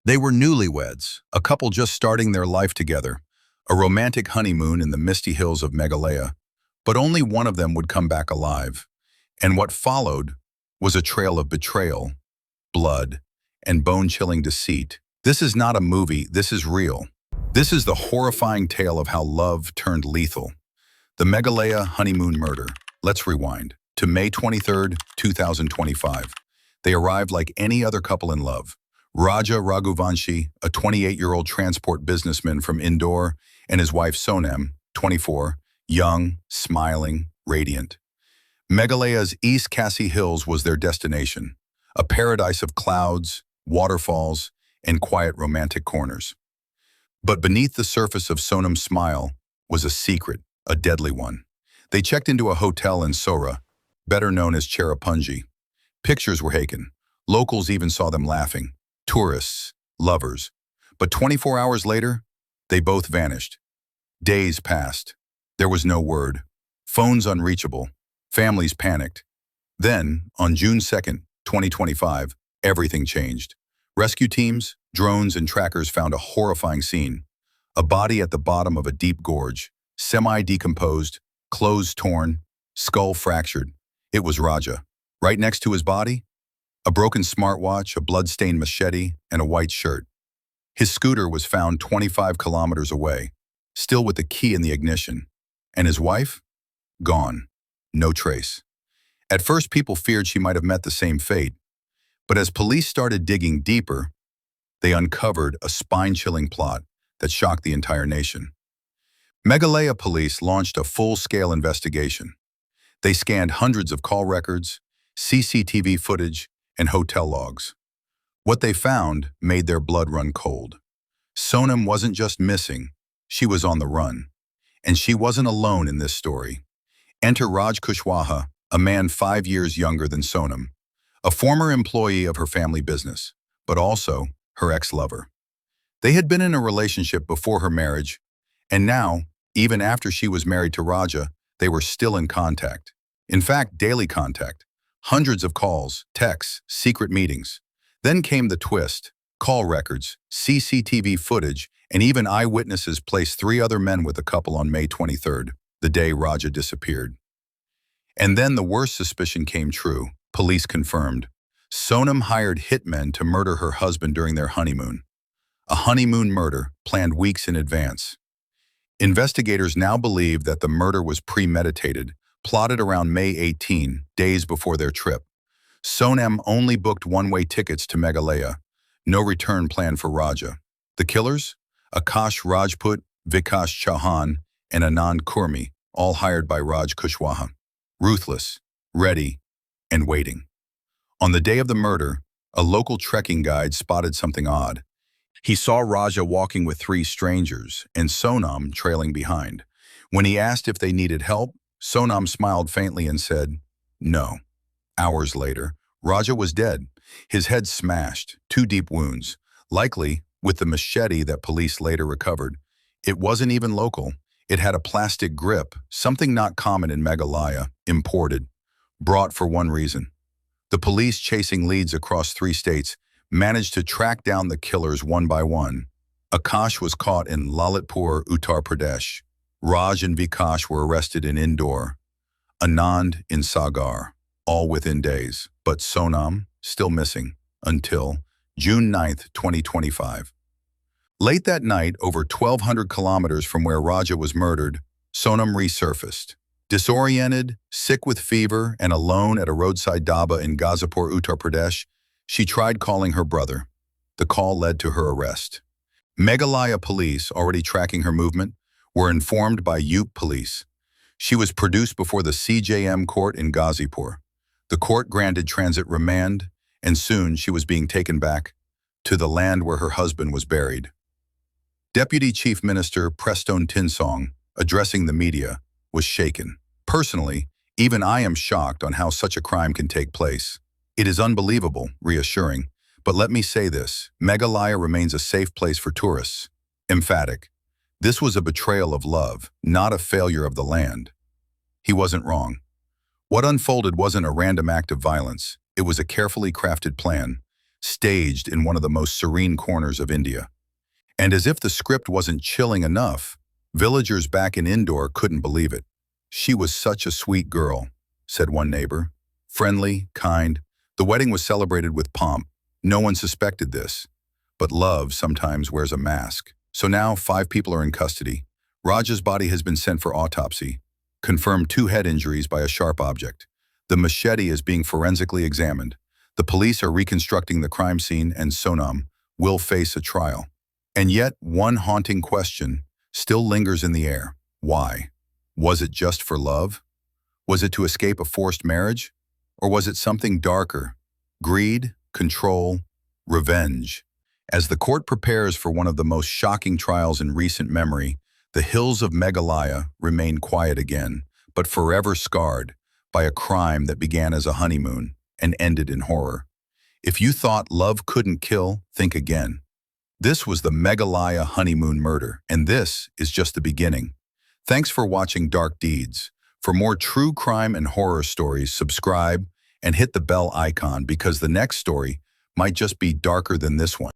They were newlyweds, a couple just starting their life together, a romantic honeymoon in the misty hills of Meghalaya, but only one of them would come back alive. And what followed was a trail of betrayal, blood, and bone-chilling deceit. This is not a movie, this is real. This is the horrifying tale of how love turned lethal. The Meghalaya Honeymoon Murder. Let's rewind to May 23rd, 2025. They arrived like any other couple in love. Raja Raghuvanshi, a 28-year-old transport businessman from Indore, and his wife Sonam, 24, young, smiling, radiant. Meghalaya's East Khasi Hills was their destination, a paradise of clouds, waterfalls, and quiet romantic corners. But beneath the surface of Sonam's smile was a secret, a deadly one. They checked into a hotel in Sora, better known as Cherrapunji. Pictures were taken. Locals even saw them laughing. Tourists, lovers. But 24 hours later, they both vanished. Days passed. There was no word. Phones unreachable. Families panicked. Then, on June 2nd, 2025, everything changed. Rescue teams, drones, and trackers found a horrifying scene. A body at the bottom of a deep gorge, semi-decomposed, clothes torn, skull fractured. It was Raja. Right next to his body, a broken smartwatch, a blood-stained machete, and a white shirt. His scooter was found 25 kilometers away, still with the key in the ignition. And his wife? Gone. No trace. At first, people feared she might have met the same fate. But as police started digging deeper, they uncovered a spine-chilling plot that shocked the entire nation. Meghalaya police launched a full-scale investigation. They scanned hundreds of call records, CCTV footage, and hotel logs. What they found made their blood run cold. Sonam wasn't just missing, she was on the run. And she wasn't alone in this story. Enter Raj Kushwaha, a man 5 years younger than Sonam, a former employee of her family business, but also her ex-lover. They had been in a relationship before her marriage, and now, even after she was married to Raja, they were still in contact. In fact, daily contact. Hundreds of calls, texts, secret meetings. Then came the twist. Call records, CCTV footage, and even eyewitnesses placed 3 other men with the couple on May 23rd, the day Raja disappeared. And then the worst suspicion came true. Police confirmed. Sonam hired hitmen to murder her husband during their honeymoon. A honeymoon murder planned weeks in advance. Investigators now believe that the murder was premeditated, plotted around May 18, days before their trip. Sonam only booked one-way tickets to Meghalaya. No return plan for Raja. The killers? Akash Rajput, Vikas Chauhan, and Anand Kurmi, all hired by Raj Kushwaha. Ruthless, ready, and waiting. On the day of the murder, a local trekking guide spotted something odd. He saw Raja walking with 3 strangers and Sonam trailing behind. When he asked if they needed help, Sonam smiled faintly and said, no. Hours later, Raja was dead, his head smashed, 2 deep wounds, likely with the machete that police later recovered. It wasn't even local. It had a plastic grip, something not common in Meghalaya, imported, brought for one reason. The police, chasing leads across 3 states, managed to track down the killers one by one. Akash was caught in Lalitpur, Uttar Pradesh. Raj and Vikas were arrested in Indore. Anand in Sagar, all within days. But Sonam, still missing, until June 9th, 2025. Late that night, over 1,200 kilometers from where Raja was murdered, Sonam resurfaced. Disoriented, sick with fever, and alone at a roadside dhaba in Ghazipur, Uttar Pradesh, she tried calling her brother. The call led to her arrest. Meghalaya police, already tracking her movement, were informed by UP police. She was produced before the CJM court in Ghazipur. The court granted transit remand, and soon she was being taken back to the land where her husband was buried. Deputy Chief Minister Preston Tinsong, addressing the media, was shaken. Personally, even I am shocked on how such a crime can take place. It is unbelievable, reassuring, but let me say this, Meghalaya remains a safe place for tourists. Emphatic. This was a betrayal of love, not a failure of the land. He wasn't wrong. What unfolded wasn't a random act of violence. It was a carefully crafted plan, staged in one of the most serene corners of India. And as if the script wasn't chilling enough, villagers back in Indore couldn't believe it. "She was such a sweet girl," said one neighbor. "Friendly, kind. The wedding was celebrated with pomp. No one suspected this. But love sometimes wears a mask." So now 5 people are in custody. Raja's body has been sent for autopsy. Confirmed 2 head injuries by a sharp object. The machete is being forensically examined. The police are reconstructing the crime scene, and Sonam will face a trial. And yet, one haunting question still lingers in the air. Why? Was it just for love? Was it to escape a forced marriage? Or was it something darker? Greed, control, revenge. As the court prepares for one of the most shocking trials in recent memory, the hills of Meghalaya remain quiet again, but forever scarred by a crime that began as a honeymoon and ended in horror. If you thought love couldn't kill, think again. This was the Meghalaya Honeymoon Murder, and this is just the beginning. Thanks for watching Dark Deeds. For more true crime and horror stories, subscribe and hit the bell icon because the next story might just be darker than this one.